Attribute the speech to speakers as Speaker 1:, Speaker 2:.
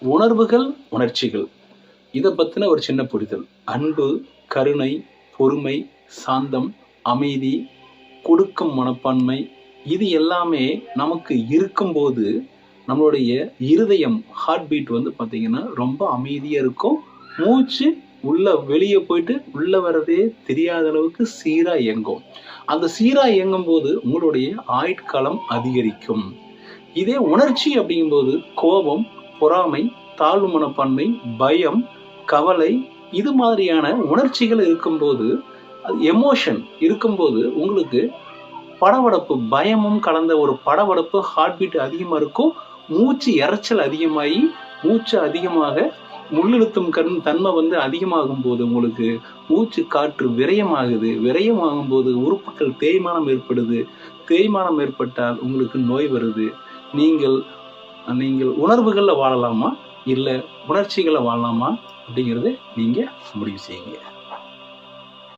Speaker 1: உணர்வுகள், உணர்ச்சிகள் இதை பற்றின ஒரு சின்ன புரிதல். அன்பு, கருணை, பொறுமை, சாந்தம், அமைதி, கொடுக்கும் மனப்பான்மை, இது எல்லாமே நமக்கு இருக்கும்போது நம்மளுடைய இருதயம் ஹார்ட் பீட் வந்து பார்த்தீங்கன்னா ரொம்ப அமைதியாக இருக்கும். மூச்சு வெளியே போயிட்டு உள்ள வர்றதே தெரியாத அளவுக்கு சீராக இயங்கும். அந்த சீராக இயங்கும் போது உங்களுடைய ஆயுட்காலம் அதிகரிக்கும். இதே உணர்ச்சி அப்படிங்கும்போது கோபம், பொறாமை, தாழ்வு மனப்பான்மை, பயம், கவலை, இது மாதிரியான உணர்ச்சிகள் இருக்கும்போது, எமோஷன் இருக்கும்போது உங்களுக்கு படபடப்பு, பயமும் கலந்த ஒரு படபடப்பு, ஹார்ட் பீட் அதிகமாக இருக்கும். மூச்சு இறைச்சல் அதிகமாகி மூச்சு அதிகமாக உள்ளிழுத்தும் தன்மை வந்து அதிகமாகும் போது உங்களுக்கு மூச்சு காற்று விரயமாகுது. விரயமாகும் போது உறுப்புகள் தேய்மானம் ஏற்படுது. தேய்மானம் ஏற்பட்டால் உங்களுக்கு நோய் வருது. நீங்கள் உணர்வுகளில் வாழலாமா இல்லை உணர்ச்சிகளை வாழலாமா அப்படிங்கிறத நீங்கள் முடிவு செய்யுங்க.